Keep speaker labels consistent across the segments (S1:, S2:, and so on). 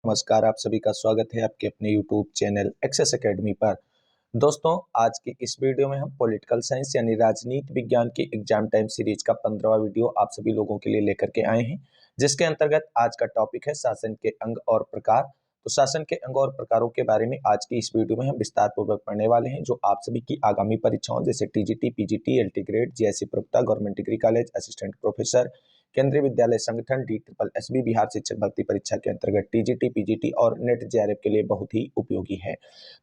S1: नमस्कार, आप सभी का स्वागत है आपके अपने YouTube चैनल एक्सेस एकेडमी पर। दोस्तों, आज की इस वीडियो में हम पॉलिटिकल साइंस यानी राजनीति विज्ञान की एग्जाम टाइम सीरीज का 15वां वीडियो आप सभी लोगों के लिए लेकर के आए हैं, जिसके अंतर्गत आज का टॉपिक है शासन के अंग और प्रकार। तो शासन के अंग और प्रकारों के बारे में आज की इस वीडियो में हम विस्तार पूर्वक पढ़ने वाले हैं, जो आप सभी की आगामी परीक्षाओं जैसे TGT, PGT, LT grade, JSC प्रवक्ता, government degree college, assistant professor, Kendriya Vidyalaya संगठन, DSSB बिहार शिक्षक भर्ती परीक्षा के अंतर्गत टीजीटी, पीजीटी और नेट जेआरएफ के लिए बहुत ही उपयोगी है।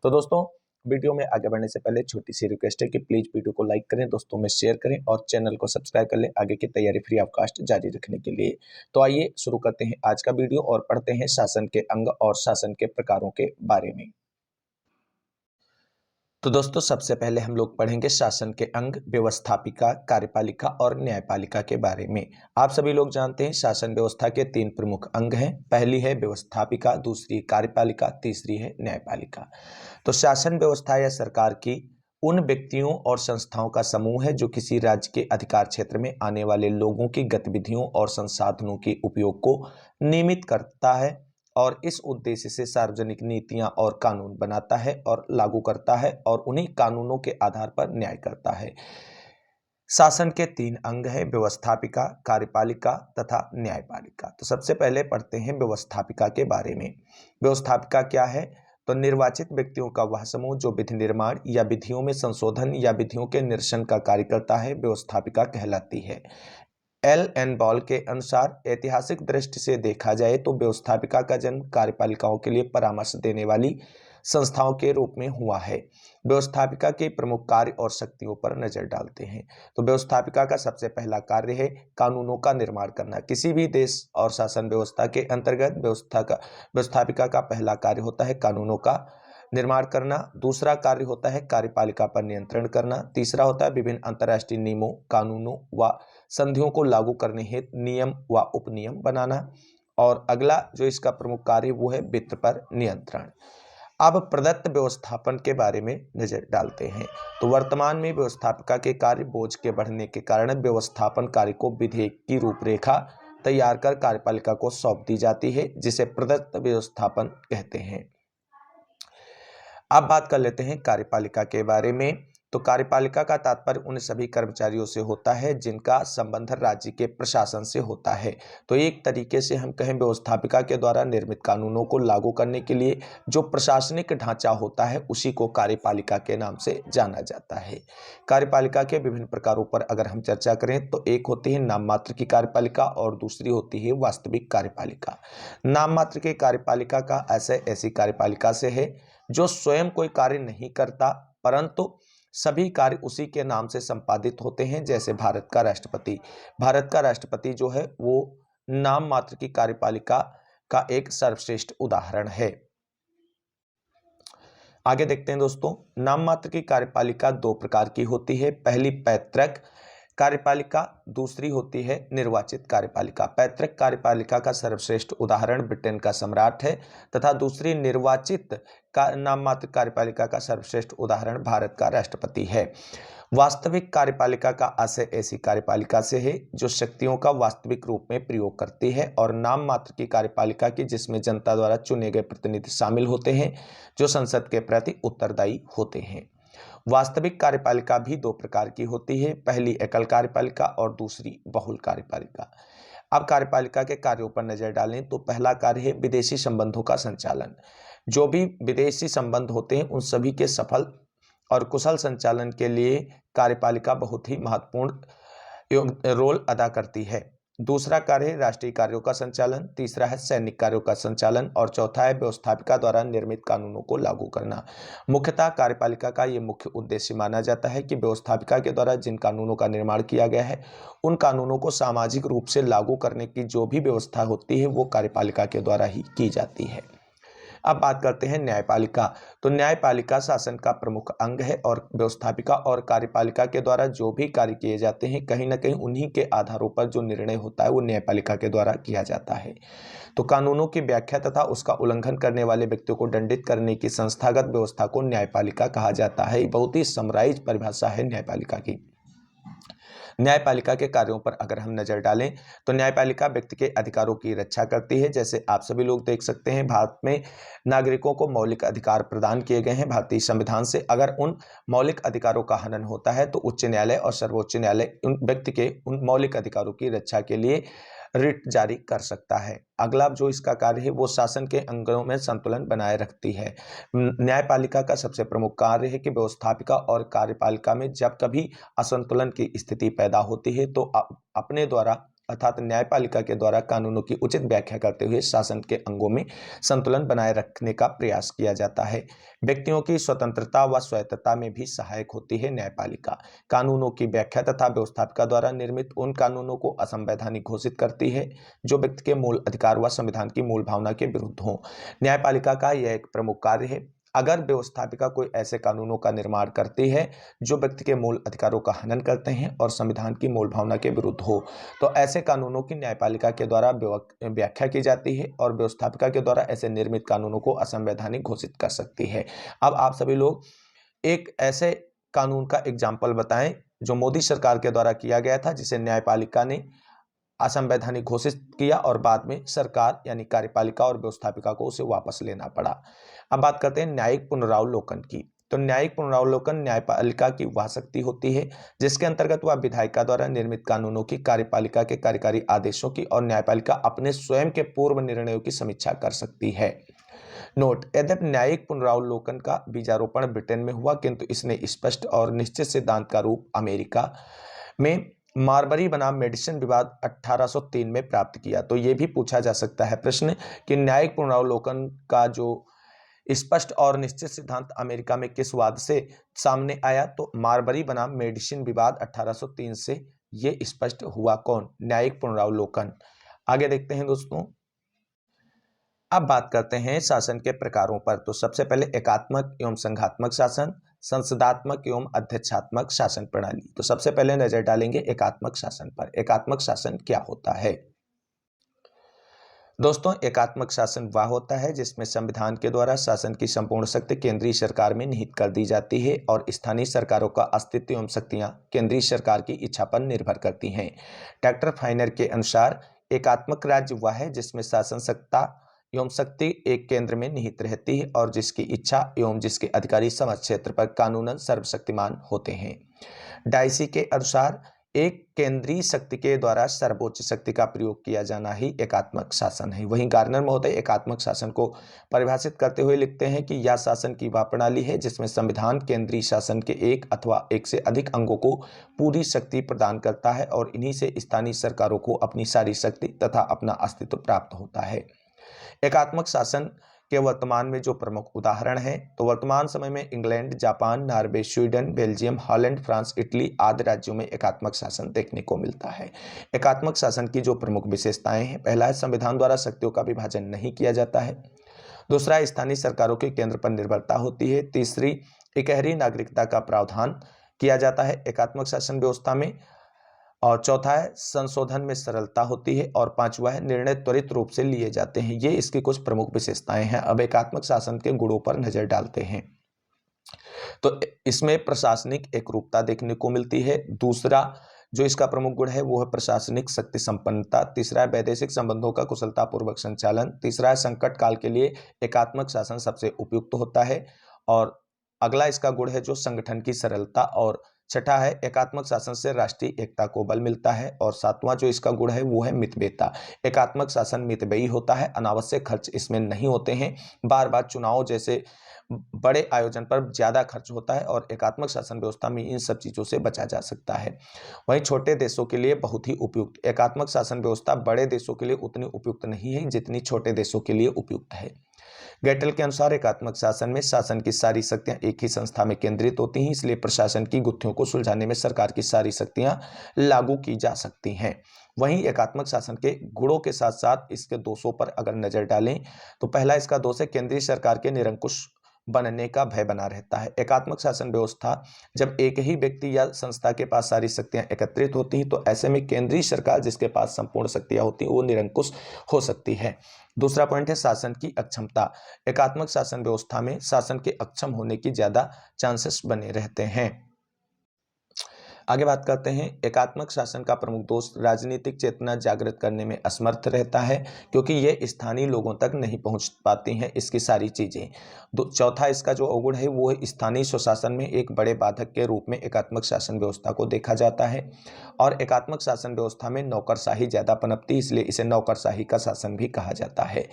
S1: तो दोस्तों, वीडियो में आगे बढ़ने से पहले छोटी सी रिक्वेस्ट है कि प्लीज वीडियो को लाइक करें, दोस्तों में शेयर करें और चैनल को सब्सक्राइब कर लें आगे की तैयारी फ्री ऑफ कॉस्ट जारी रखने के लिए। तो आइए शुरू करते हैं आज का वीडियो और पढ़ते हैं शासन के अंग और शासन के प्रकारों के बारे में। तो दोस्तों, सबसे पहले हम लोग पढ़ेंगे शासन के अंग, व्यवस्थापिका, कार्यपालिका और न्यायपालिका के बारे में। आप सभी लोग जानते हैं शासन व्यवस्था के 3 प्रमुख अंग हैं। पहली है व्यवस्थापिका, दूसरी कार्यपालिका, तीसरी है न्यायपालिका। तो शासन व्यवस्था या सरकार की उन व्यक्तियों और संस्थाओं का समूह है जो किसी राज्य के अधिकार क्षेत्र में आने वाले लोगों की गतिविधियों और संसाधनों के उपयोग को नियमित करता है और इस उद्देश्य से सार्वजनिक नीतियां और कानून बनाता है और लागू करता है और उन्हीं कानूनों के आधार पर न्याय करता है। शासन के 3 अंग हैं, व्यवस्थापिका, कार्यपालिका तथा न्यायपालिका। तो सबसे पहले पढ़ते हैं व्यवस्थापिका के बारे में। व्यवस्थापिका क्या है? तो निर्वाचित व्यक्तियों का वह समूह जो विधि निर्माण या विधियों में संशोधन या विधियों के निरसन का कार्य करता है, व्यवस्थापिका कहलाती है। एल.एन. बॉल के अनुसार ऐतिहासिक दृष्टि से देखा जाए तो व्यवस्थापिका का जन्म कार्यपालिकाओं के लिए परामर्श देने वाली संस्थाओं के रूप में हुआ है। व्यवस्थापिका के प्रमुख कार्य और शक्तियों पर नजर डालते हैं। तो व्यवस्थापिका का सबसे पहला कार्य है कानूनों का निर्माण करना। किसी भी देश और शासन व्यवस्था के अंतर्गत व्यवस्थापिका का पहला कार्य होता है कानूनों का निर्माण करना। दूसरा कार्य होता है कार्यपालिका पर नियंत्रण करना। तीसरा होता है विभिन्न अंतर्राष्ट्रीय नियमों, कानूनों व संधियों को लागू करने हेतु नियम व उपनियम बनाना। और अगला जो इसका प्रमुख कार्य वो है वित्त पर नियंत्रण। अब प्रदत्त व्यवस्थापन के बारे में नजर डालते हैं। तो वर्तमान में व्यवस्थापिका के कार्य बोझ के बढ़ने के कारण व्यवस्थापन कार्य को विधेयक की रूपरेखा तैयार कर कार्यपालिका को सौंप दी जाती है, जिसे प्रदत्त व्यवस्थापन कहते हैं। अब बात कर लेते हैं कार्यपालिका के बारे में। तो कार्यपालिका का तात्पर्य उन सभी कर्मचारियों से होता है जिनका संबंध राज्य के प्रशासन से होता है। तो एक तरीके से हम कहें व्यवस्थापिका के द्वारा निर्मित कानूनों को लागू करने के लिए जो प्रशासनिक ढांचा होता है उसी को कार्यपालिका के नाम से जाना जाता है। कार्यपालिका के विभिन्न प्रकारों पर अगर हम चर्चा करें तो एक होती है नाम मात्र की कार्यपालिका और दूसरी होती है वास्तविक कार्यपालिका। नाम मात्र की कार्यपालिका का ऐसी कार्यपालिका से है जो स्वयं कोई कार्य नहीं करता परंतु सभी कार्य उसी के नाम से संपादित होते हैं। जैसे भारत का राष्ट्रपति जो है वो नाम मात्र की कार्यपालिका का एक सर्वश्रेष्ठ उदाहरण है। आगे देखते हैं दोस्तों, नाम मात्र की कार्यपालिका 2 प्रकार की होती है। पहली पैतृक कार्यपालिका, दूसरी होती है निर्वाचित कार्यपालिका। पैतृक कार्यपालिका का सर्वश्रेष्ठ उदाहरण ब्रिटेन का सम्राट है तथा दूसरी निर्वाचित नाम मात्र कार्यपालिका का सर्वश्रेष्ठ उदाहरण भारत का राष्ट्रपति है। वास्तविक कार्यपालिका का आशय ऐसी कार्यपालिका से है जो शक्तियों का वास्तविक रूप में प्रयोग करती है, और नाम मात्र की कार्यपालिका की जिसमें जनता द्वारा चुने गए प्रतिनिधि शामिल होते हैं जो संसद के प्रति उत्तरदायी होते हैं। वास्तविक कार्यपालिका भी 2 प्रकार की होती है। पहली एकल कार्यपालिका और दूसरी बहुल कार्यपालिका। अब कार्यपालिका के कार्यों पर नजर डालें तो पहला कार्य है विदेशी संबंधों का संचालन। जो भी विदेशी संबंध होते हैं उन सभी के सफल और कुशल संचालन के लिए कार्यपालिका बहुत ही महत्वपूर्ण रोल अदा करती है। दूसरा कार्य है राष्ट्रीय कार्यों का संचालन, तीसरा है सैनिक कार्यों का संचालन और चौथा है व्यवस्थापिका द्वारा निर्मित कानूनों को लागू करना। मुख्यतः कार्यपालिका का ये मुख्य उद्देश्य माना जाता है कि व्यवस्थापिका के द्वारा जिन कानूनों का निर्माण किया गया है उन कानूनों को सामाजिक रूप से लागू करने की जो भी व्यवस्था होती है वो कार्यपालिका के द्वारा ही की जाती है। अब बात करते हैं न्यायपालिका। तो न्यायपालिका शासन का प्रमुख अंग है और व्यवस्थापिका और कार्यपालिका के द्वारा जो भी कार्य किए जाते हैं कहीं ना कहीं उन्हीं के आधारों पर जो निर्णय होता है वो न्यायपालिका के द्वारा किया जाता है। तो कानूनों की व्याख्या तथा उसका उल्लंघन करने वाले व्यक्तियों को दंडित करने की संस्थागत व्यवस्था को न्यायपालिका कहा जाता है। बहुत ही समराइज परिभाषा है न्यायपालिका की। न्यायपालिका के कार्यों पर अगर हम नजर डालें तो न्यायपालिका व्यक्ति के अधिकारों की रक्षा करती है। जैसे आप सभी लोग देख सकते हैं, भारत में नागरिकों को मौलिक अधिकार प्रदान किए गए हैं भारतीय संविधान से। अगर उन मौलिक अधिकारों का हनन होता है तो उच्च न्यायालय और सर्वोच्च न्यायालय उन व्यक्ति के उन मौलिक अधिकारों की रक्षा के लिए रिट जारी कर सकता है। अगला जो इसका कार्य है वो शासन के अंगों में संतुलन बनाए रखती है। न्यायपालिका का सबसे प्रमुख कार्य है कि व्यवस्थापिका और कार्यपालिका में जब कभी असंतुलन की स्थिति पैदा होती है तो अपने द्वारा अर्थात न्यायपालिका के द्वारा कानूनों की उचित व्याख्या करते हुए शासन के अंगों में संतुलन बनाए रखने का प्रयास किया जाता है। व्यक्तियों की स्वतंत्रता व स्वायत्तता में भी सहायक होती है न्यायपालिका। कानूनों की व्याख्या तथा व्यवस्थापिका द्वारा निर्मित उन कानूनों को असंवैधानिक घोषित करती है जो व्यक्ति के मूल अधिकार व संविधान की मूल भावना के विरुद्ध हो। न्यायपालिका का यह एक प्रमुख कार्य है। अगर व्यवस्थापिका कोई ऐसे कानूनों का निर्माण करती है जो व्यक्ति के मूल अधिकारों का हनन करते हैं और संविधान की मूल भावना के विरुद्ध हो तो ऐसे कानूनों की न्यायपालिका के द्वारा व्याख्या की जाती है और व्यवस्थापिका के द्वारा ऐसे निर्मित कानूनों को असंवैधानिक घोषित कर सकती है। अब आप सभी लोग एक ऐसे कानून का एग्जाम्पल बताएं जो मोदी सरकार के द्वारा किया गया था जिसे न्यायपालिका ने असंवैधानिक घोषित किया और बाद में सरकार यानी कार्यपालिका और व्यवस्थापिका को उसे वापस लेना पड़ा। अब बात करते हैं न्यायिक पुनरावलोकन की। तो न्यायिक पुनरावलोकन न्यायपालिका की वह शक्ति होती है जिसके अंतर्गत वह विधायिका द्वारा निर्मित कानूनों की, कार्यपालिका के कार्यकारी आदेशों की और न्यायपालिका अपने स्वयं के पूर्व निर्णयों की समीक्षा कर सकती है। नोट: यद्यपि न्यायिक पुनरावलोकन का बीजारोपण ब्रिटेन में हुआ किंतु इसने स्पष्ट और निश्चित सिद्धांत का रूप अमेरिका में मार्बरी बनाम मेडिसन विवाद 1803 में प्राप्त किया। तो यह भी पूछा जा सकता है प्रश्न कि न्यायिक पुनरावलोकन का जो स्पष्ट और निश्चित सिद्धांत अमेरिका में किस वाद से सामने आया, तो मार्बरी बनाम मेडिसिन विवाद 1803 से यह स्पष्ट हुआ। कौन? न्यायिक पुनरावलोकन। आगे देखते हैं दोस्तों, अब बात करते हैं शासन के प्रकारों पर। तो सबसे पहले एकात्मक एवं संघात्मक शासन, संसदात्मक एवं अध्यक्षात्मक शासन प्रणाली। तो सबसे पहले नजर डालेंगे एकात्मक शासन पर। एकात्मक शासन क्या होता है? दोस्तों, एकात्मक शासन वह होता है जिसमें संविधान के द्वारा शासन की संपूर्ण शक्ति केंद्रीय सरकार में निहित कर दी जाती है और स्थानीय सरकारों का अस्तित्व एवं शक्तियां केंद्रीय सरकार की इच्छा पर निर्भर करती हैं। डॉक्टर फाइनर के अनुसार एकात्मक राज्य वह है जिसमें शासन सत्ता एवं शक्ति एक केंद्र में निहित रहती है और जिसकी इच्छा एवं जिसके अधिकारी समस्त क्षेत्र पर कानूनन सर्वशक्तिमान होते हैं। डाइसी के अनुसार एक केंद्रीय शक्ति के द्वारा सर्वोच्च शक्ति का प्रयोग किया जाना ही एकात्मक शासन है। वहीं गार्नर महोदय एकात्मक शासन को परिभाषित करते हुए लिखते हैं कि यह शासन की वह प्रणाली है जिसमें संविधान केंद्रीय शासन के एक अथवा एक से अधिक अंगों को पूरी शक्ति प्रदान करता है और इन्हीं से स्थानीय सरकारों को अपनी सारी शक्ति तथा अपना अस्तित्व प्राप्त होता है। एकात्मक शासन के वर्तमान में जो प्रमुख उदाहरण हैं, तो वर्तमान समय में England, Japan, Norway, Sweden, Belgium, Holland, France, Italy आदि राज्यों में एकात्मक शासन देखने को मिलता है। एकात्मक शासन की जो प्रमुख विशेषताएं हैं, पहला है संविधान द्वारा शक्तियों का विभाजन नहीं किया जाता है। दूसरा, स्थानीय सरकारों के केंद्र पर निर्भरता होती है। तीसरी, इकहरी नागरिकता का प्रावधान किया जाता है एकात्मक शासन व्यवस्था में। और चौथा है संशोधन में सरलता होती है। और पांचवा है निर्णय त्वरित रूप से लिए जाते हैं। ये इसकी कुछ प्रमुख विशेषताएं हैं। अब एकात्मक शासन के गुणों पर नजर डालते हैं। तो इसमें प्रशासनिक एकरूपता देखने को मिलती है। दूसरा जो इसका प्रमुख गुण है वो है प्रशासनिक शक्ति संपन्नता। तीसरा है वैदेशिक संबंधों का कुशलतापूर्वक संचालन। तीसरा है संकट काल के लिए एकात्मक शासन सबसे उपयुक्त होता है। और अगला इसका गुण है जो संगठन की सरलता। और छठा है एकात्मक शासन से राष्ट्रीय एकता को बल मिलता है। और सातवां जो इसका गुण है वो है मितव्ययिता। एकात्मक शासन मितव्ययी होता है, अनावश्यक खर्च इसमें नहीं होते हैं। बार बार चुनाव जैसे बड़े आयोजन पर ज्यादा खर्च होता है और एकात्मक शासन व्यवस्था में इन सब चीजों से बचा जा सकता है। वहीं छोटे देशों के लिए बहुत ही उपयुक्त। एकात्मक शासन व्यवस्था बड़े देशों के लिए उतनी उपयुक्त नहीं है जितनी छोटे देशों के लिए उपयुक्त है। गेटल के अनुसार एकात्मक शासन में शासन की सारी शक्तियां एक ही संस्था में केंद्रित होती हैं, इसलिए प्रशासन की गुत्थियों को सुलझाने में सरकार की सारी शक्तियां लागू की जा सकती हैं। वहीं एकात्मक शासन के गुणों के साथ साथ इसके दोषों पर अगर नजर डालें तो पहला इसका दोष है केंद्रीय सरकार के निरंकुश बनने का भय बना रहता है। एकात्मक शासन व्यवस्था जब एक ही व्यक्ति या संस्था के पास सारी शक्तियां एकत्रित होती हैं तो ऐसे में केंद्रीय सरकार जिसके पास संपूर्ण शक्तियां होती हैं वो निरंकुश हो सकती है। दूसरा पॉइंट है शासन की अक्षमता। एकात्मक शासन व्यवस्था में शासन के अक्षम होने की ज्यादा चांसेस बने रहते हैं। आगे बात करते हैं, एकात्मक शासन का प्रमुख दोष राजनीतिक चेतना जागृत करने में असमर्थ रहता है, क्योंकि ये स्थानीय लोगों तक नहीं पहुंच पाती हैं इसकी सारी चीजें। चौथा इसका जो अवगुण है वो स्थानीय स्वशासन में एक बड़े बाधक के रूप में एकात्मक शासन व्यवस्था को देखा जाता है, और एकात्मक शासन व्यवस्था में नौकरशाही ज्यादा पनपती, इसलिए इसे नौकरशाही का शासन भी कहा जाता है।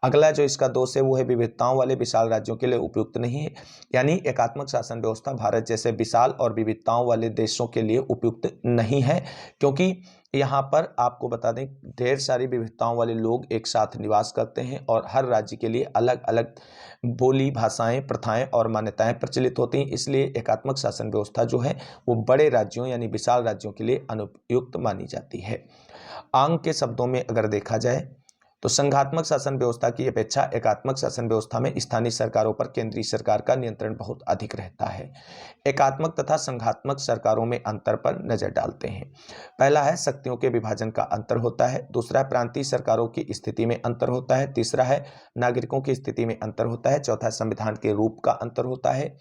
S1: अगला जो इसका दोष है वो है विविधताओं वाले विशाल राज्यों के लिए उपयुक्त नहीं है, यानी एकात्मक शासन व्यवस्था भारत जैसे विशाल और विविधताओं वाले देशों के लिए उपयुक्त नहीं है, क्योंकि यहाँ पर आपको बता दें ढेर सारी विविधताओं वाले लोग एक साथ निवास करते हैं और हर राज्य के लिए अलग अलग बोली, भाषाएं, प्रथाएं और मान्यताएं प्रचलित होती हैं, इसलिए एकात्मक शासन व्यवस्था जो है वो बड़े राज्यों यानी विशाल राज्यों के लिए अनुपयुक्त मानी जाती है। आंग के शब्दों में अगर देखा जाए तो संघात्मक शासन व्यवस्था की अपेक्षा एकात्मक शासन व्यवस्था में स्थानीय सरकारों पर केंद्रीय सरकार का नियंत्रण बहुत अधिक रहता है। एकात्मक तथा संघात्मक सरकारों में अंतर पर नजर डालते हैं। पहला है शक्तियों के विभाजन का अंतर होता है, दूसरा है प्रांतीय सरकारों की स्थिति में अंतर होता है, तीसरा है नागरिकों की स्थिति में अंतर होता है, चौथा संविधान के रूप का अंतर होता है।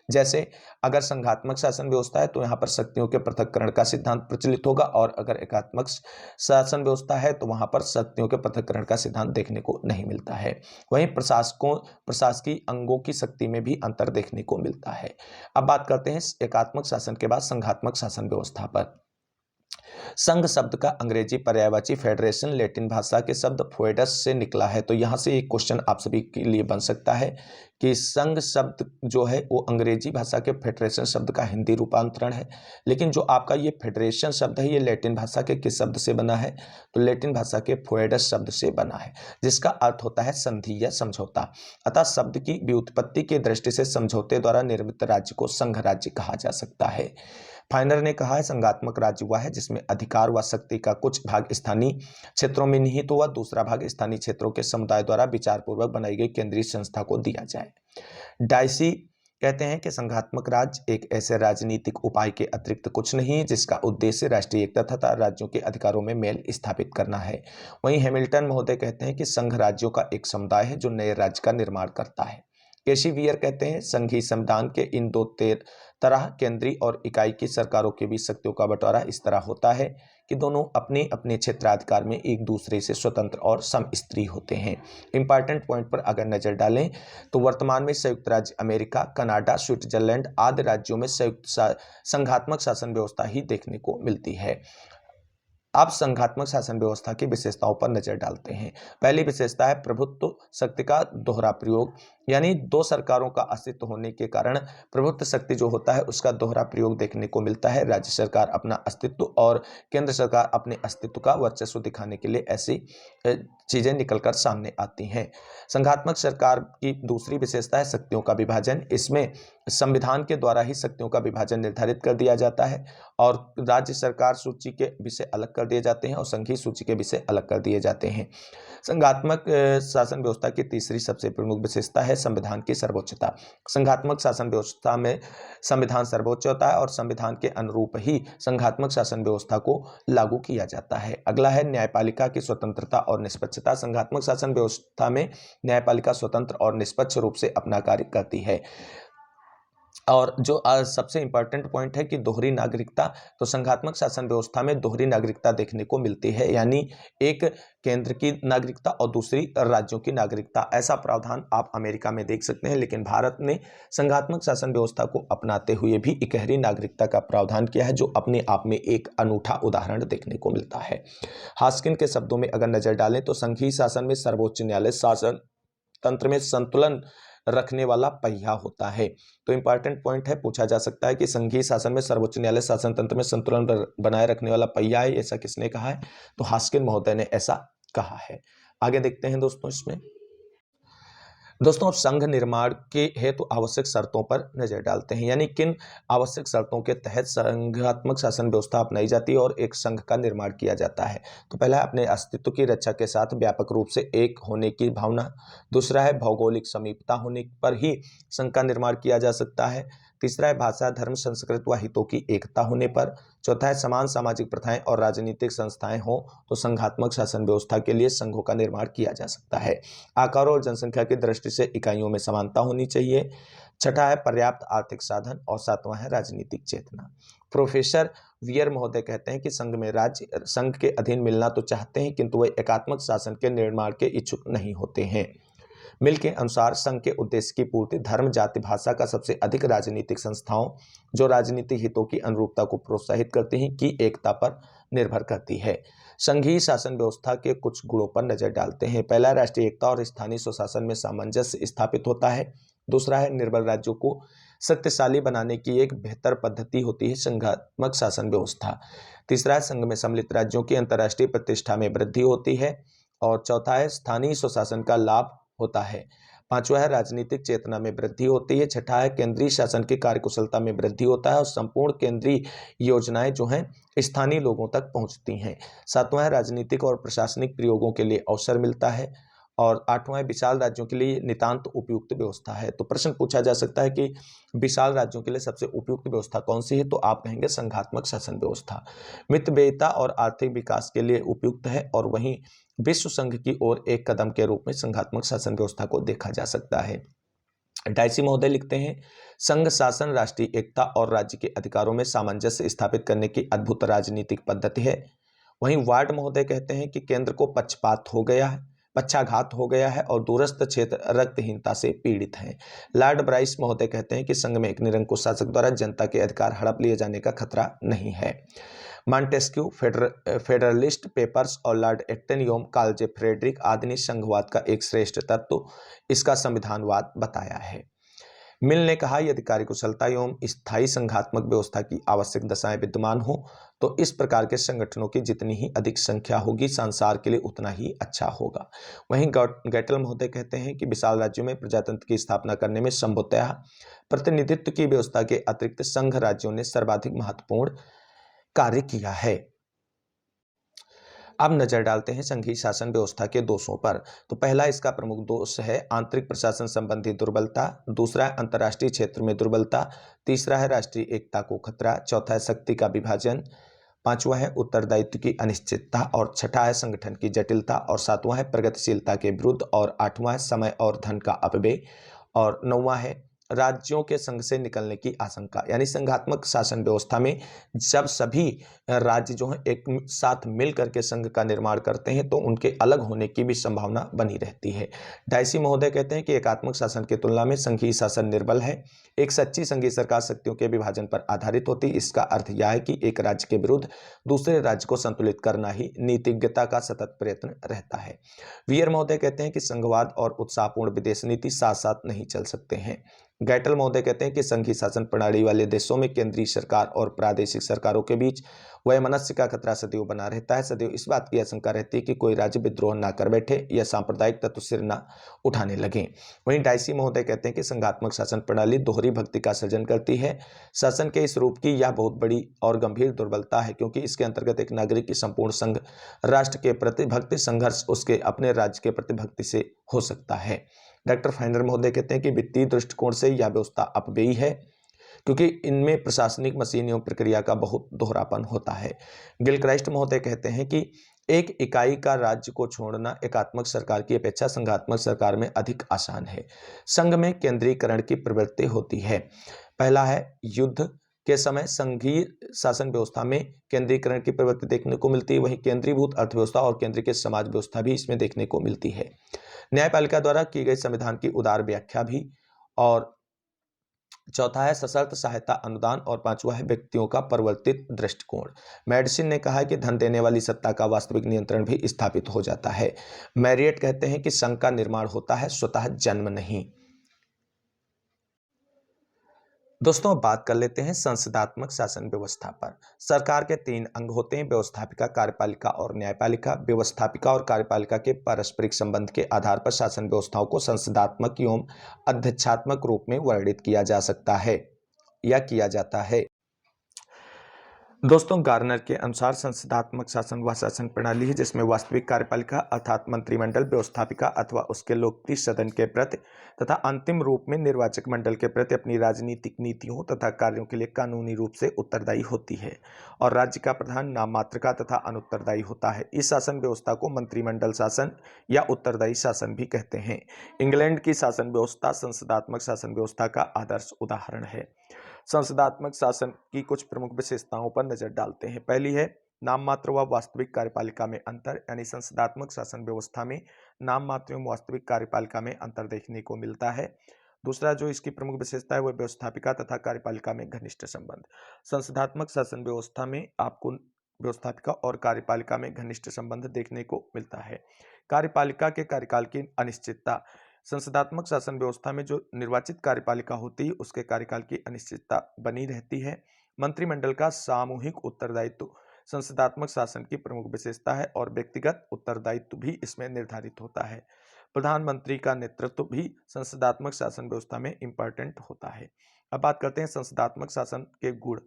S1: जैसे अगर संघात्मक शासन व्यवस्था है तो यहाँ पर शक्तियों के पृथक्करण का सिद्धांत प्रचलित होगा, और अगर एकात्मक शासन व्यवस्था है तो वहाँ पर शक्तियों के पृथक्करण का सिद्धांत देखने को नहीं मिलता है। वहीं प्रशासकीय अंगों की शक्ति में भी अंतर देखने को मिलता है। अब बात करते हैं एकात्मक शासन के बाद संघात्मक शासन व्यवस्था पर। संघ शब्द का अंग्रेजी पर्यायवाची फेडरेशन लैटिन भाषा के शब्द फोएडस से निकला है, तो यहाँ से एक क्वेश्चन आप सभी के लिए बन सकता है कि संघ शब्द जो है वो अंग्रेजी भाषा के फेडरेशन शब्द का हिंदी रूपांतरण है, लेकिन जो आपका ये फेडरेशन शब्द है ये लैटिन भाषा के किस शब्द से बना है, तो लैटिन भाषा के फोएडस शब्द से बना है, जिसका अर्थ होता है संधि या समझौता। अतः शब्द की व्युत्पत्ति की दृष्टि से समझौते द्वारा निर्मित राज्य को संघ राज्य कहा जा सकता है। फाइनर ने कहा है संघात्मक राज्य वह है जिसमें अधिकार व शक्ति का कुछ भाग स्थानीय क्षेत्रों में निहित हुआ, दूसरा भाग स्थानीय क्षेत्रों के समुदाय द्वारा विचारपूर्वक बनाई गई केंद्रीय संस्था को दिया जाए। डाइसी कहते हैं कि संघात्मक राज्य एक ऐसे राजनीतिक उपाय के अतिरिक्त कुछ नहीं है जिसका उद्देश्य राष्ट्रीय एकता तथा राज्यों के अधिकारों में मेल स्थापित करना है। वहीं हैमिल्टन महोदय कहते हैं कि संघ राज्यों का एक समुदाय है जो नए राज्य का निर्माण करता है। केसी वियर कहते हैं संघीय संविधान के इन दो तरह केंद्रीय और इकाई की सरकारों के बीच शक्तियों का बंटवारा इस तरह होता है कि दोनों अपने अपने क्षेत्राधिकार में एक दूसरे से स्वतंत्र और समस्त्री होते हैं। इंपॉर्टेंट पॉइंट पर अगर नजर डालें तो वर्तमान में संयुक्त राज्य अमेरिका, कनाडा, स्विट्जरलैंड आदि राज्यों में संयुक्त संघात्मक शासन व्यवस्था ही देखने को मिलती है। अब संघात्मक शासन व्यवस्था की विशेषताओं पर नजर डालते हैं। पहली विशेषता है प्रभुत्व शक्ति का दोहरा प्रयोग, यानी दो सरकारों का अस्तित्व होने के कारण प्रभुत्व शक्ति जो होता है उसका दोहरा प्रयोग देखने को मिलता है। राज्य सरकार अपना अस्तित्व और केंद्र सरकार अपने अस्तित्व का वर्चस्व दिखाने के लिए ऐसी चीजें निकलकर सामने आती हैं। संघात्मक सरकार की दूसरी विशेषता है शक्तियों का विभाजन। इसमें संविधान के द्वारा ही शक्तियों का विभाजन निर्धारित कर दिया जाता है और राज्य सरकार सूची के विषय अलग कर दिए जाते हैं और संघीय सूची के विषय अलग कर दिए जाते हैं। संघात्मक शासन व्यवस्था की तीसरी सबसे प्रमुख विशेषता है संविधान की सर्वोच्चता। संघात्मक शासन व्यवस्था में संविधान सर्वोच्च होता है और संविधान के अनुरूप ही संघात्मक शासन व्यवस्था को लागू किया जाता है। अगला है न्यायपालिका की स्वतंत्रता और निष्पक्षता। संघात्मक शासन व्यवस्था में न्यायपालिका स्वतंत्र और निष्पक्ष रूप से अपना कार्य करती है। और जो सबसे इंपॉर्टेंट पॉइंट है कि दोहरी नागरिकता, तो संघात्मक शासन व्यवस्था में दोहरी नागरिकता देखने को मिलती है, यानी एक केंद्र की नागरिकता और दूसरी राज्यों की नागरिकता। ऐसा प्रावधान आप अमेरिका में देख सकते हैं, लेकिन भारत ने संघात्मक शासन व्यवस्था को अपनाते हुए भी इकहरी नागरिकता का प्रावधान किया है, जो अपने आप में एक अनूठा उदाहरण देखने को मिलता है। हास्किन के शब्दों में अगर नजर डालें तो संघीय शासन में सर्वोच्च न्यायालय शासन तंत्र में संतुलन रखने वाला पहिया होता है। तो इंपॉर्टेंट पॉइंट है, पूछा जा सकता है कि संघीय शासन में सर्वोच्च न्यायालय शासन तंत्र में संतुलन बनाए रखने वाला पहिया है, ऐसा किसने कहा है, तो हास्किन महोदय ने ऐसा कहा है। आगे देखते हैं दोस्तों इसमें। दोस्तों अब संघ निर्माण के हेतु आवश्यक शर्तों पर नजर डालते हैं, यानी किन आवश्यक शर्तों के तहत संघात्मक शासन व्यवस्था अपनाई जाती है और एक संघ का निर्माण किया जाता है। तो पहला है अपने अस्तित्व की रक्षा के साथ व्यापक रूप से एक होने की भावना। दूसरा है भौगोलिक समीपता होने पर ही संघ का निर्माण किया जा सकता है। तीसरा है भाषा, धर्म, संस्कृति व हितों की एकता होने पर। चौथा है समान सामाजिक प्रथाएं और राजनीतिक संस्थाएं हों तो संघात्मक शासन व्यवस्था के लिए संघों का निर्माण किया जा सकता है। आकार और जनसंख्या की दृष्टि से इकाइयों में समानता होनी चाहिए। छठा है पर्याप्त आर्थिक साधन और सातवां है राजनीतिक चेतना। प्रोफेसर वियर महोदय कहते हैं कि संघ के अधीन मिलना तो चाहते हैं, किंतु वे एकात्मक शासन के निर्माण के इच्छुक नहीं होते हैं। मिल के अनुसार संघ के उद्देश्य की पूर्ति धर्म, जाति, भाषा का सबसे अधिक राजनीतिक संस्थाओं जो राजनीतिक हितों की अनुरूपता को प्रोत्साहित करती हैं की एकता पर निर्भर करती है। संघीय शासन व्यवस्था के कुछ गुणों पर नजर डालते हैं। पहला, राष्ट्रीय एकता और स्थानीय स्वशासन में सामंजस्य स्थापित होता है। दूसरा है, निर्बल राज्यों को शक्तिशाली बनाने की एक बेहतर पद्धति होती है संघात्मक शासन व्यवस्था। तीसरा है, संघ में सम्मिलित राज्यों की अंतर्राष्ट्रीय प्रतिष्ठा में वृद्धि होती है। और चौथा है, स्थानीय स्वशासन का लाभ होता है। पांचवा है, राजनीतिक चेतना में वृद्धि होती है। छठा है, केंद्रीय शासन की कार्यकुशलता में वृद्धि होता है और संपूर्ण केंद्रीय योजनाएं जो हैं स्थानीय लोगों तक पहुंचती हैं। सातवां है, राजनीतिक और प्रशासनिक प्रयोगों के लिए अवसर मिलता है। और आठवां है, विशाल राज्यों के लिए नितांत उपयुक्त व्यवस्था है। तो प्रश्न पूछा जा सकता है कि विशाल राज्यों के लिए सबसे उपयुक्त व्यवस्था कौन सी है, तो आप कहेंगे संघात्मक शासन व्यवस्था। मितव्ययिता और आर्थिक विकास के लिए उपयुक्त है और वहीं विश्व संघ की ओर एक कदम के रूप में संघात्मक शासन व्यवस्था को देखा जा सकता है। डाइसी महोदय लिखते हैं, संघ शासन राष्ट्रीय एकता और राज्य के अधिकारों में सामंजस्य स्थापित करने की अद्भुत राजनीतिक पद्धति है। वहीं वार्ड महोदय कहते हैं कि केंद्र को पक्षाघात हो गया है और दूरस्थ क्षेत्र रक्तहीनता से पीड़ित हैं। लॉर्ड ब्राइस महोदय कहते हैं कि संघ में एक निरंकुश शासक द्वारा जनता के अधिकार हड़प लिए जाने का खतरा नहीं है। मॉन्टेस्क्यू, फेडरलिस्ट पेपर्स और लॉर्ड एक्टन एवं कार्ल फ्रेडरिक आदि ने संघवाद का एक श्रेष्ठ तत्व इसका संविधानवाद बताया है। मिल ने कहा, यदि कार्यकुशलता एवं स्थायी संघात्मक व्यवस्था की आवश्यक दशाएं विद्यमान हो तो इस प्रकार के संगठनों की जितनी ही अधिक संख्या होगी संसार के लिए उतना ही अच्छा होगा। वहीं गैटल महोदय कहते हैं कि विशाल राज्यों में प्रजातंत्र की स्थापना करने में संभवतः प्रतिनिधित्व की व्यवस्था के अतिरिक्त संघ राज्यों ने सर्वाधिक महत्वपूर्ण कार्य किया है। अब नजर डालते हैं संघीय शासन व्यवस्था के दोषों पर। तो पहला इसका प्रमुख दोष है आंतरिक प्रशासन संबंधी दुर्बलता। दूसरा है अंतर्राष्ट्रीय क्षेत्र में दुर्बलता। तीसरा है राष्ट्रीय एकता को खतरा। चौथा है शक्ति का विभाजन। पांचवा है उत्तरदायित्व की अनिश्चितता। और छठा है संगठन की जटिलता। और सातवां है प्रगतिशीलता के विरुद्ध। और आठवां है समय और धन का अपव्यय। और नौवां है राज्यों के संघ से निकलने की आशंका। यानी संघात्मक शासन व्यवस्था में जब सभी राज्य जो हैं एक साथ मिल करके संघ का निर्माण करते हैं तो उनके अलग होने की भी संभावना बनी रहती है। डाइसी महोदय कहते हैं कि एकात्मक शासन की तुलना में संघीय शासन निर्बल है। एक सच्ची संघीय सरकार शक्तियों के विभाजन पर आधारित होती है। इसका अर्थ यह है कि एक राज्य के विरुद्ध दूसरे राज्य को संतुलित करना ही नीतिज्ञता का सतत प्रयत्न रहता है। वियर महोदय कहते हैं कि संघवाद और उत्साहपूर्ण विदेश नीति साथ साथ नहीं चल सकते हैं। गैटल महोदय कहते हैं कि संघीय शासन प्रणाली वाले देशों में केंद्रीय सरकार और प्रादेशिक सरकारों के बीच वैमनस्य का खतरा सदैव बना रहता है। सदैव इस बात की आशंका रहती है कि कोई राज्य विद्रोह ना कर बैठे या सांप्रदायिक तत्व सिर ना उठाने लगे। वहीं डाइसी महोदय कहते हैं कि संघात्मक शासन प्रणाली दोहरी भक्ति का सृजन करती है। शासन के इस रूप की यह बहुत बड़ी और गंभीर दुर्बलता है, क्योंकि इसके अंतर्गत एक नागरिक की संपूर्ण संघ राष्ट्र के प्रति भक्ति संघर्ष उसके अपने राज्य के प्रति भक्ति से हो सकता है। डॉक्टर फाइनर महोदय कहते हैं कि वित्तीय दृष्टिकोण से यह व्यवस्था अपव्ययी है, क्योंकि इनमें प्रशासनिक मशीन एवं प्रक्रिया का बहुत दोहरापन होता है। गिलक्राइस्ट महोदय कहते हैं कि एक इकाई का राज्य को छोड़ना एकात्मक सरकार की अपेक्षा संघात्मक सरकार में अधिक आसान है। संघ में केंद्रीकरण की प्रवृत्ति होती है। पहला है, युद्ध के समय संघीय शासन व्यवस्था में केंद्रीकरण की प्रवृत्ति देखने को मिलती है। वहीं केंद्रीभूत अर्थव्यवस्था और केंद्रीकृत समाज व्यवस्था भी इसमें देखने को मिलती है। न्यायपालिका द्वारा की गई संविधान की उदार व्याख्या भी। और चौथा है सशर्त सहायता अनुदान। और पांचवा है व्यक्तियों का परिवर्तित दृष्टिकोण। मेडिसिन ने कहा है कि धन देने वाली सत्ता का वास्तविक नियंत्रण भी स्थापित हो जाता है। मैरियट कहते हैं कि संघ का निर्माण होता है, स्वतः जन्म नहीं। दोस्तों, अब बात कर लेते हैं संसदात्मक शासन व्यवस्था पर। सरकार के 3 अंग होते हैं, व्यवस्थापिका, कार्यपालिका और न्यायपालिका। व्यवस्थापिका और कार्यपालिका के पारस्परिक संबंध के आधार पर शासन व्यवस्थाओं को संसदात्मक एवं अध्यक्षात्मक रूप में वर्णित किया जा सकता है या किया जाता है। दोस्तों, गार्नर के अनुसार संसदात्मक शासन वह शासन प्रणाली है जिसमें वास्तविक कार्यपालिका अर्थात मंत्रिमंडल व्यवस्थापिका अथवा उसके लोकप्रिय सदन के प्रति तथा अंतिम रूप में निर्वाचक मंडल के प्रति अपनी राजनीतिक नीतियों तथा कार्यों के लिए कानूनी रूप से उत्तरदायी होती है और राज्य का प्रधान नाम मात्र का तथा अनुत्तरदायी होता है। इस शासन व्यवस्था को मंत्रिमंडल शासन या उत्तरदायी शासन भी कहते हैं। इंग्लैंड की शासन व्यवस्था संसदात्मक शासन व्यवस्था का आदर्श उदाहरण है। संसदात्मक शासन की कुछ प्रमुख विशेषताओं पर नजर डालते हैं। पहली है नाम मात्र व वास्तविक कार्यपालिका में अंतर, यानी संसदात्मक शासन व्यवस्था में नाम मात्र एवं वास्तविक कार्यपालिका में अंतर देखने को मिलता है। दूसरा जो इसकी प्रमुख विशेषता है वह व्यवस्थापिका तथा कार्यपालिका में घनिष्ठ संबंध। संसदात्मक शासन व्यवस्था में आपको व्यवस्थापिका और कार्यपालिका में घनिष्ठ संबंध देखने को मिलता है। कार्यपालिका के कार्यकाल की अनिश्चितता। संसदात्मक शासन व्यवस्था में जो निर्वाचित कार्यपालिका होती है उसके कार्यकाल की अनिश्चितता बनी रहती है। मंत्रिमंडल का सामूहिक उत्तरदायित्व संसदात्मक शासन की प्रमुख विशेषता है और व्यक्तिगत उत्तरदायित्व भी इसमें निर्धारित होता है। प्रधानमंत्री का नेतृत्व भी संसदात्मक शासन व्यवस्था में इंपॉर्टेंट होता है। अब बात करते हैं संसदात्मक शासन के गुण।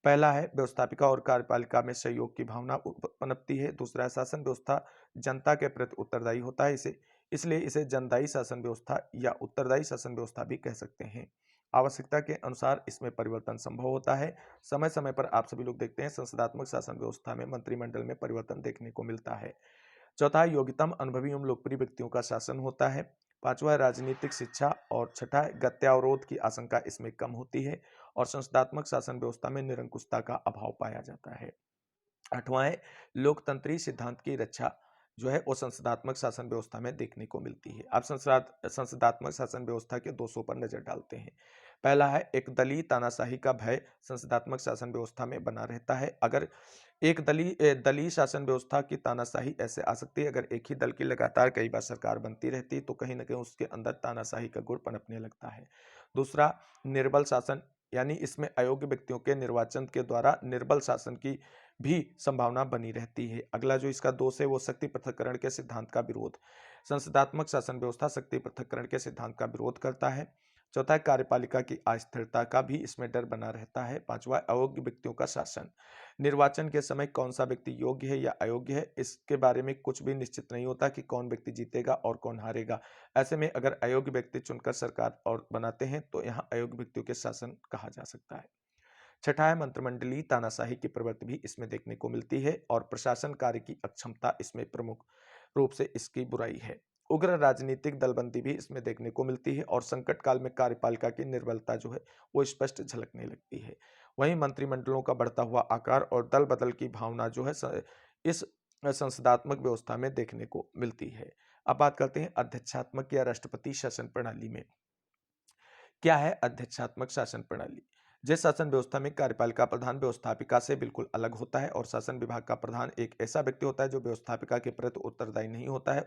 S1: पहला है व्यवस्थापिका और कार्यपालिका में सहयोग की भावना पनपती है। दूसरा है शासन व्यवस्था जनता के प्रति उत्तरदायी होता है, इसे इसलिए इसे जनदायी शासन व्यवस्था या उत्तरदायी शासन व्यवस्था भी कह सकते हैं। आवश्यकता के अनुसार इसमें परिवर्तन संभव होता है। समय समय पर आप सभी लोग देखते हैं संसदात्मक शासन व्यवस्था में मंत्रिमंडल में परिवर्तन देखने को मिलता है। चौथा है योग्यतम अनुभवी एवं लोकप्रिय व्यक्तियों का शासन होता है। पांचवा है राजनीतिक शिक्षा और छठा है गत्यावरोध की आशंका इसमें कम होती है और संसदात्मक शासन व्यवस्था में निरंकुशता का अभाव पाया जाता है। आठवां है लोकतंत्री सिद्धांत की रक्षा जो है वो संसदात्मक शासन व्यवस्था में देखने को मिलती है। अब संसदात्मक शासन व्यवस्था के दोषों पर नजर डालते हैं। पहला है एक दलीय तानाशाही का भय संसदात्मक शासन व्यवस्था में बना रहता है। अगर एक दलीय शासन व्यवस्था की तानाशाही ऐसे आ सकती है, अगर एक ही दल की लगातार कई बार सरकार बनती रहती है तो कहीं ना कहीं उसके अंदर तानाशाही का गुण पनपने लगता है। दूसरा निर्बल शासन, यानी इसमें अयोग्य व्यक्तियों के निर्वाचन के द्वारा निर्बल शासन की भी संभावना बनी रहती है। अगला जो इसका दोष है वो शक्ति पृथक्करण के सिद्धांत का विरोध। संसदात्मक शासन व्यवस्था शक्ति पृथक्करण के सिद्धांत का विरोध करता है। चौथा है कार्यपालिका की अस्थिरता का भी इसमें डर बना रहता है। पांचवा अयोग्य व्यक्तियों का शासन। निर्वाचन के समय कौन सा व्यक्ति योग्य है या अयोग्य है इसके बारे में कुछ भी निश्चित नहीं होता कि कौन व्यक्ति जीतेगा और कौन हारेगा। ऐसे में अगर अयोग्य व्यक्ति चुनकर सरकार और बनाते हैं तो यहाँ अयोग्य व्यक्तियों के शासन कहा जा सकता है। छठा है मंत्रिमंडलीय तानाशाही की प्रवृत्ति भी इसमें देखने को मिलती है और प्रशासन कार्य की अक्षमता इसमें प्रमुख रूप से इसकी बुराई है। उग्र राजनीतिक दलबंदी भी इसमें देखने को मिलती है और संकट काल में कार्यपालिका की निर्बलता जो है वो स्पष्ट झलकने लगती है। वहीं मंत्रिमंडलों का बढ़ता हुआ आकार और दल बदल की भावना जो है इस संसदात्मक व्यवस्था में देखने को मिलती है। अब बात करते हैं अध्यक्षात्मक या राष्ट्रपति शासन प्रणाली में। क्या है अध्यक्षात्मक शासन प्रणाली? जिस शासन व्यवस्था में कार्यपालिका प्रधान व्यवस्थापिका से बिल्कुल अलग होता है और शासन विभाग का प्रधान एक ऐसा व्यक्ति होता है जो व्यवस्थापिका के प्रति उत्तरदायी नहीं होता है,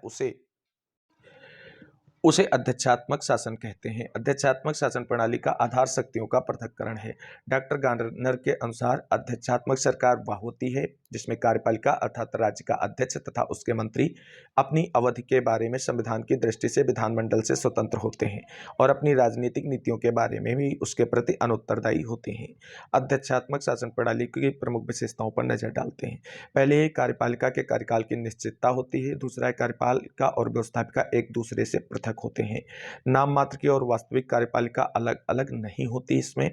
S1: उसे अध्यक्षात्मक शासन कहते हैं। अध्यक्षात्मक शासन प्रणाली का आधार शक्तियों का पृथक्करण है। डॉक्टर गार्डनर के अनुसार अध्यक्षात्मक सरकार वह होती है जिसमें कार्यपालिका अर्थात राज्य का अध्यक्ष तथा उसके मंत्री अपनी अवधि के बारे में संविधान की दृष्टि से विधानमंडल से स्वतंत्र होते हैं और अपनी राजनीतिक नीतियों के बारे में भी उसके प्रति अनुत्तरदायी होते हैं। अध्यक्षात्मक शासन प्रणाली की प्रमुख विशेषताओं पर नजर डालते हैं। पहले कार्यपालिका के कार्यकाल की निश्चितता होती है। दूसरा है कार्यपालिका और व्यवस्थापिका एक दूसरे से पृथक होते हैं। नाम मात्र की और वास्तविक कार्यपालिका अलग अलग नहीं होती। इसमें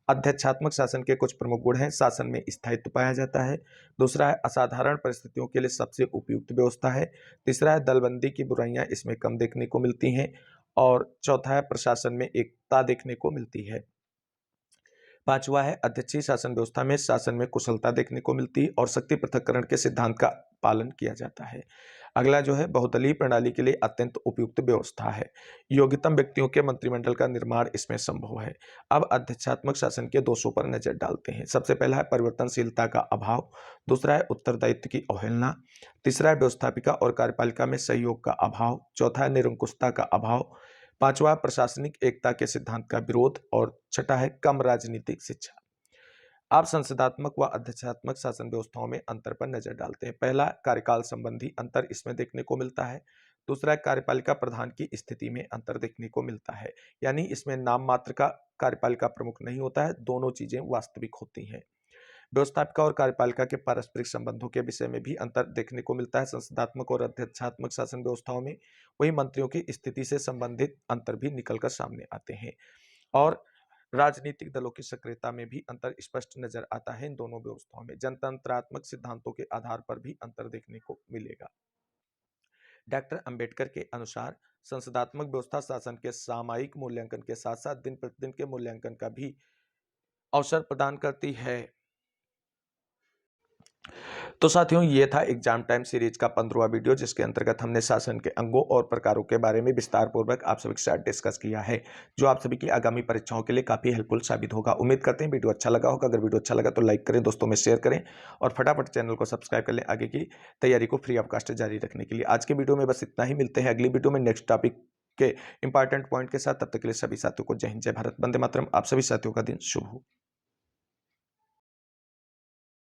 S1: अध्यक्षात्मक शासन के कुछ प्रमुख गुण हैं। शासन में स्थायित्व पाया जाता है। दूसरा है असाधारण परिस्थितियों के लिए सबसे उपयुक्त व्यवस्था है। तीसरा है दलबंदी की बुराइयां इसमें कम देखने को मिलती हैं और चौथा है प्रशासन में एकता देखने को मिलती है। पांचवा है अध्यक्षीय शासन व्यवस्था में शासन में कुशलता देखने को मिलती है और शक्ति पृथक्करण के सिद्धांत का पालन किया जाता है। अगला जो है बहुदलीय प्रणाली के लिए अत्यंत उपयुक्त व्यवस्था है। योग्यतम व्यक्तियों के मंत्रिमंडल का निर्माण इसमें संभव है। अब अध्यक्षात्मक शासन के दोषों पर नजर डालते हैं। सबसे पहला है परिवर्तनशीलता का अभाव। दूसरा है उत्तरदायित्व की अवहेलना। तीसरा है व्यवस्थापिका और कार्यपालिका में सहयोग का अभाव। चौथा है निरंकुशता का अभाव। पांचवा प्रशासनिक एकता के सिद्धांत का विरोध और छठा है कम राजनीतिक शिक्षा। आप संसदात्मक व अध्यक्षात्मक शासन व्यवस्थाओं में अंतर पर नजर डालते हैं। पहला कार्यकाल संबंधी अंतर इसमें देखने को मिलता है। दूसरा कार्यपालिका प्रधान की स्थिति में अंतर देखने को मिलता है, यानी इसमें नाम मात्र का कार्यपालिका प्रमुख नहीं होता है, दोनों चीजें वास्तविक होती हैं। व्यवस्थापिका और कार्यपालिका के पारस्परिक संबंधों के विषय में भी अंतर देखने को मिलता है संसदात्मक और अध्यक्षात्मक शासन व्यवस्थाओं में। वही मंत्रियों की स्थिति से संबंधित अंतर भी निकलकर सामने आते हैं और राजनीतिक दलों की सक्रियता में भी अंतर स्पष्ट नजर आता है। इन दोनों व्यवस्थाओं में जनतंत्रात्मक सिद्धांतों के आधार पर भी अंतर देखने को मिलेगा। डॉक्टर अंबेडकर के अनुसार संसदात्मक व्यवस्था शासन के सामयिक मूल्यांकन के साथ साथ दिन प्रतिदिन के मूल्यांकन का भी अवसर प्रदान करती है। तो साथियों, ये था एग्जाम टाइम सीरीज का 15वां वीडियो, जिसके अंतर्गत हमने शासन के अंगों और प्रकारों के बारे में विस्तार पूर्वक आप सभी के साथ डिस्कस किया है, जो आप सभी की आगामी परीक्षाओं के लिए काफी हेल्पफुल साबित होगा। उम्मीद करते हैं वीडियो अच्छा लगा होगा। अगर वीडियो अच्छा लगा तो लाइक करें, दोस्तों में शेयर करें और फटाफट चैनल को सब्सक्राइब कर लें आगे की तैयारी को फ्री ऑफ कास्ट जारी रखने के लिए। आज के वीडियो में बस इतना ही। मिलते हैं अगली वीडियो में नेक्स्ट टॉपिक के इंपॉर्टेंट पॉइंट के साथ। तब तक के लिए सभी साथियों को जय हिंद, जय भारत, वंदे मातरम। आप सभी साथियों का दिन शुभ हो।